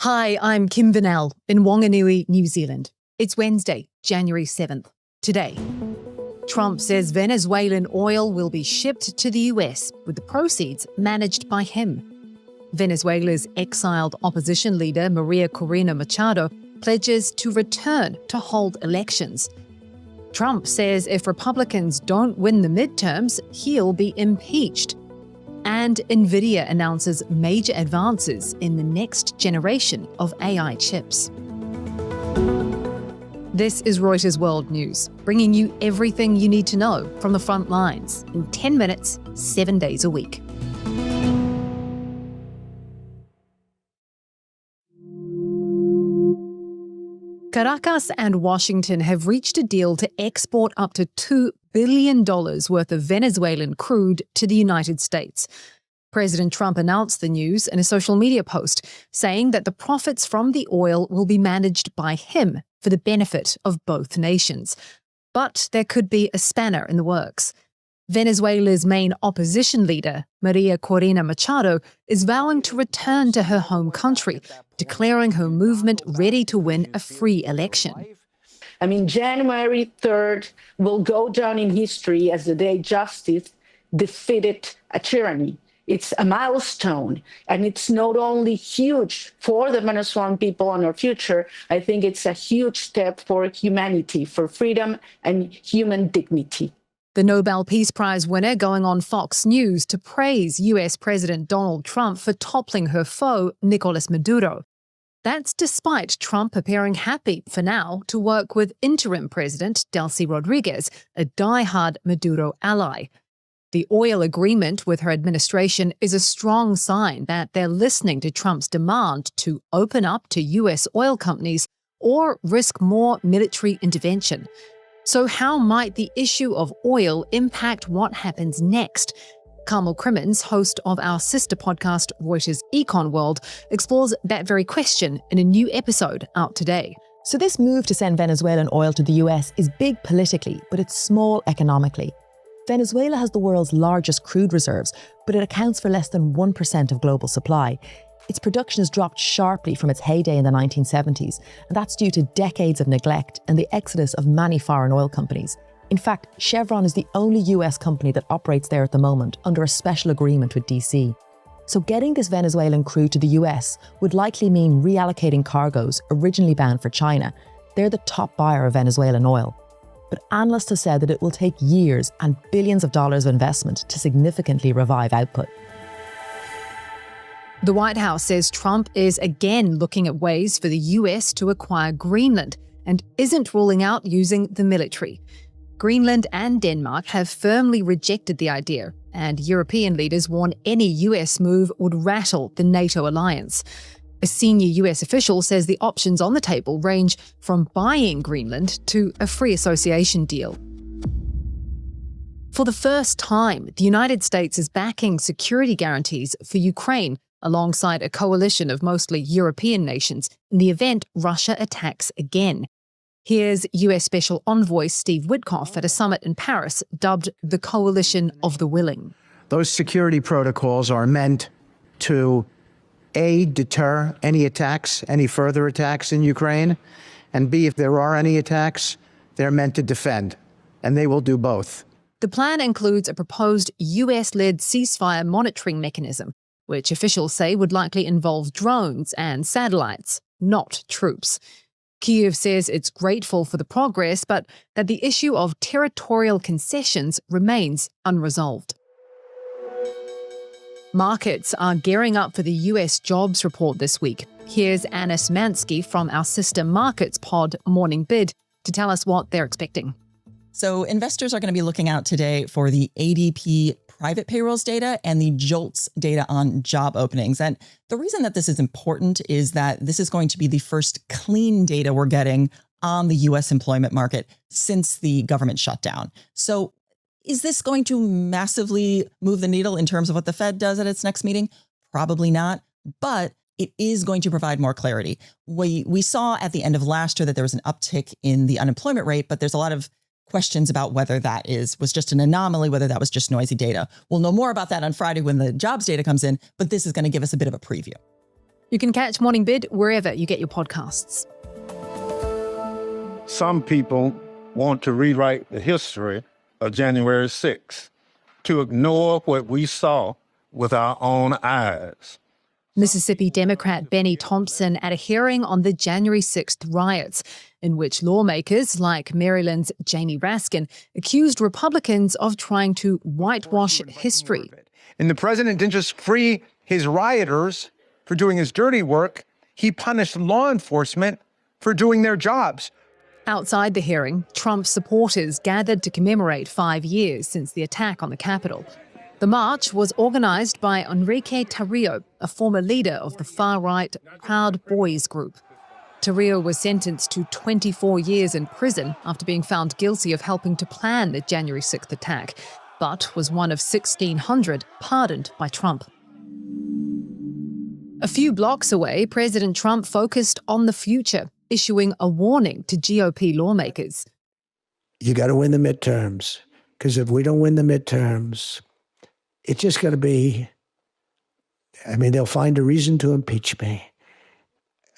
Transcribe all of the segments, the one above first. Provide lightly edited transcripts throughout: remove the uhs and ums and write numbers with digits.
Hi, I'm Kim Vanel in Whanganui, New Zealand. It's Wednesday, January 7th. Today, Trump says Venezuelan oil will be shipped to the US with the proceeds managed by him. Venezuela's exiled opposition leader Maria Corina Machado pledges to return to hold elections. Trump says if Republicans don't win the midterms, he'll be impeached. And Nvidia announces major advances in the next generation of AI chips. This is Reuters World News, bringing you everything you need to know from the front lines in 10 minutes, 7 days a week. Caracas and Washington have reached a deal to export up to $2 billion worth of Venezuelan crude to the United States. President Trump announced the news in a social media post, saying that the profits from the oil will be managed by him for the benefit of both nations. But there could be a spanner in the works. Venezuela's main opposition leader, Maria Corina Machado, is vowing to return to her home country, declaring her movement ready to win a free election. I mean, January 3rd will go down in history as the day justice defeated a tyranny. It's a milestone, and it's not only huge for the Venezuelan people and our future, I think it's a huge step for humanity, for freedom and human dignity. The Nobel Peace Prize winner going on Fox News to praise US President Donald Trump for toppling her foe, Nicolas Maduro. That's despite Trump appearing happy, for now, to work with interim President Delcy Rodriguez, a diehard Maduro ally. The oil agreement with her administration is a strong sign that they're listening to Trump's demand to open up to US oil companies or risk more military intervention. So how might the issue of oil impact what happens next? Carmel Crimmins, host of our sister podcast, Reuters Econ World, explores that very question in a new episode out today. So this move to send Venezuelan oil to the US is big politically, but it's small economically. Venezuela has the world's largest crude reserves, but it accounts for less than 1% of global supply. Its production has dropped sharply from its heyday in the 1970s, and that's due to decades of neglect and the exodus of many foreign oil companies. In fact, Chevron is the only US company that operates there at the moment under a special agreement with DC. So getting this Venezuelan crude to the US would likely mean reallocating cargoes originally bound for China. They're the top buyer of Venezuelan oil. But analysts have said that it will take years and billions of dollars of investment to significantly revive output. The White House says Trump is again looking at ways for the US to acquire Greenland and isn't ruling out using the military. Greenland and Denmark have firmly rejected the idea, and European leaders warn any US move would rattle the NATO alliance. A senior US official says the options on the table range from buying Greenland to a free association deal. For the first time, the United States is backing security guarantees for Ukraine alongside a coalition of mostly European nations in the event Russia attacks again. Here's US Special Envoy Steve Witkoff at a summit in Paris dubbed the Coalition of the Willing. Those security protocols are meant to A, deter any attacks, any further attacks in Ukraine, and B, if there are any attacks, they're meant to defend, and they will do both. The plan includes a proposed US-led ceasefire monitoring mechanism, which officials say would likely involve drones and satellites, not troops. Kyiv says it's grateful for the progress, but that the issue of territorial concessions remains unresolved. Markets are gearing up for the US jobs report this week. Here's Anna Smansky from our sister markets pod, Morning Bid, to tell us what they're expecting. So investors are going to be looking out today for the ADP private payrolls data and the JOLTS data on job openings. And the reason that this is important is that this is going to be the first clean data we're getting on the US employment market since the government shutdown. So is this going to massively move the needle in terms of what the Fed does at its next meeting? Probably not, but it is going to provide more clarity. We saw at the end of last year that there was an uptick in the unemployment rate, but there's a lot of questions about whether that was just an anomaly, whether that was just noisy data. We'll know more about that on Friday when the jobs data comes in, but this is going to give us a bit of a preview. You can catch Morning Bid wherever you get your podcasts. Some people want to rewrite the history of January 6th, to ignore what we saw with our own eyes. Mississippi Democrat Benny Thompson at a hearing on the January 6th riots, in which lawmakers like Maryland's Jamie Raskin accused Republicans of trying to whitewash history. And the president didn't just free his rioters for doing his dirty work, he punished law enforcement for doing their jobs. Outside the hearing, Trump supporters gathered to commemorate 5 years since the attack on the Capitol. The march was organised by Enrique Tarrio, a former leader of the far-right Proud Boys group. Tarrio was sentenced to 24 years in prison after being found guilty of helping to plan the January 6th attack, but was one of 1,600 pardoned by Trump. A few blocks away, President Trump focused on the future, issuing a warning to GOP lawmakers. You got to win the midterms, because if we don't win the midterms, it's just going to be, they'll find a reason to impeach me.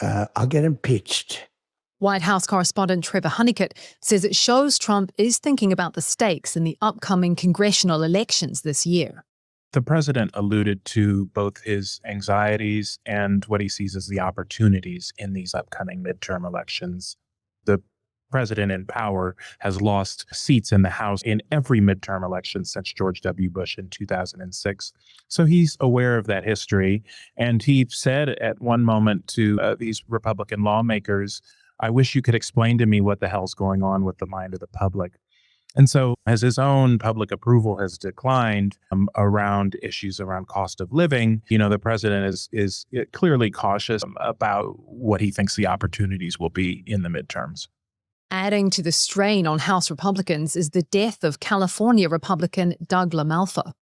I'll get impeached. White House correspondent Trevor Honeycutt says it shows Trump is thinking about the stakes in the upcoming congressional elections this year. The president alluded to both his anxieties and what he sees as the opportunities in these upcoming midterm elections. The president in power has lost seats in the House in every midterm election since George W. Bush in 2006. So he's aware of that history. And he said at one moment to these Republican lawmakers, "I wish you could explain to me what the hell's going on with the mind of the public." And so as his own public approval has declined around issues around cost of living, the president is clearly cautious about what he thinks the opportunities will be in the midterms. Adding to the strain on House Republicans is the death of California Republican Doug LaMalfa.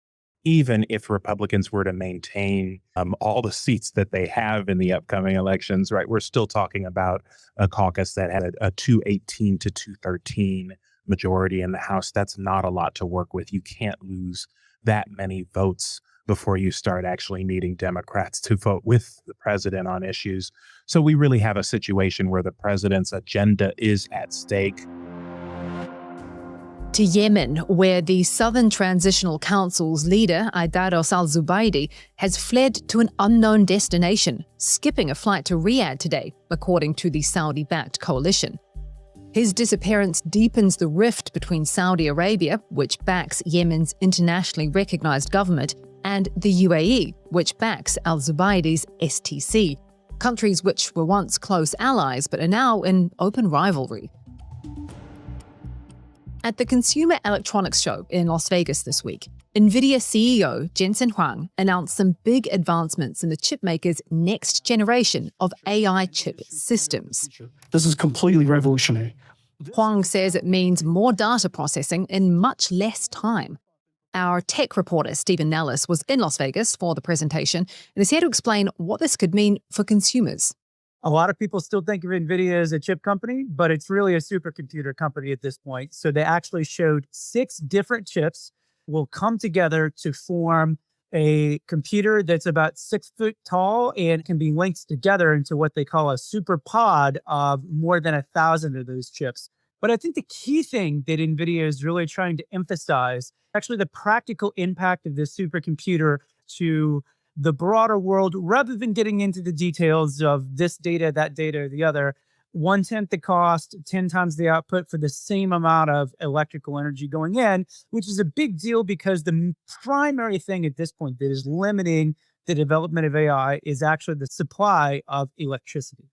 Even if Republicans were to maintain all the seats that they have in the upcoming elections, right, we're still talking about a caucus that had a 218 to 213 majority in the House. That's not a lot to work with. You can't lose that many votes before you start actually needing Democrats to vote with the president on issues. So we really have a situation where the president's agenda is at stake. To Yemen, where the Southern Transitional Council's leader, Aidaros al-Zubaydi, has fled to an unknown destination, skipping a flight to Riyadh today, according to the Saudi-backed coalition. His disappearance deepens the rift between Saudi Arabia, which backs Yemen's internationally recognized government, and the UAE, which backs al-Zubaydi's STC, countries which were once close allies but are now in open rivalry. At the Consumer Electronics Show in Las Vegas this week, Nvidia CEO Jensen Huang announced some big advancements in the chipmaker's next generation of AI chip systems. This is completely revolutionary. Huang says it means more data processing in much less time. Our tech reporter, Stephen Nellis, was in Las Vegas for the presentation and is here to explain what this could mean for consumers. A lot of people still think of Nvidia as a chip company, but it's really a supercomputer company at this point. So they actually showed 6 different chips will come together to form a computer that's about 6 foot tall and can be linked together into what they call a super pod of more than 1,000 of those chips. But I think the key thing that NVIDIA is really trying to emphasize, actually the practical impact of this supercomputer to the broader world, rather than getting into the details of this data, that data, or the other. 1/10 the cost, 10 times the output for the same amount of electrical energy going in, which is a big deal because the primary thing at this point that is limiting the development of AI is actually the supply of electricity.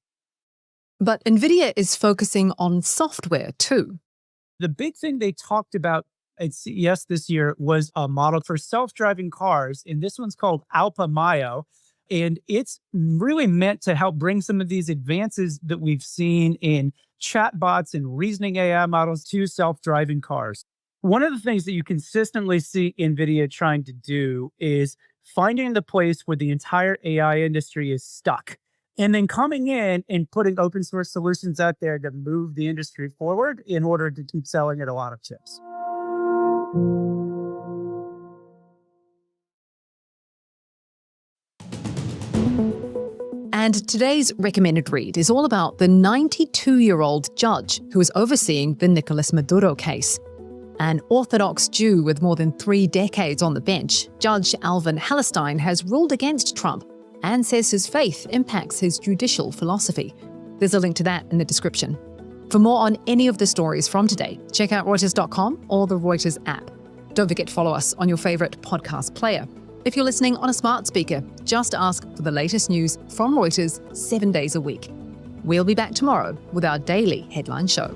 But NVIDIA is focusing on software too. The big thing they talked about at CES this year was a model for self-driving cars, and this one's called Alpha Mayo. And it's really meant to help bring some of these advances that we've seen in chatbots and reasoning AI models to self-driving cars. One of the things that you consistently see NVIDIA trying to do is finding the place where the entire AI industry is stuck, and then coming in and putting open source solutions out there to move the industry forward in order to keep selling it a lot of chips. And today's recommended read is all about the 92-year-old judge who is overseeing the Nicolas Maduro case. An Orthodox Jew with more than 3 decades on the bench, Judge Alvin Hellerstein has ruled against Trump and says his faith impacts his judicial philosophy. There's a link to that in the description. For more on any of the stories from today, check out Reuters.com or the Reuters app. Don't forget to follow us on your favorite podcast player. If you're listening on a smart speaker, just ask for the latest news from Reuters 7 days a week. We'll be back tomorrow with our daily headline show.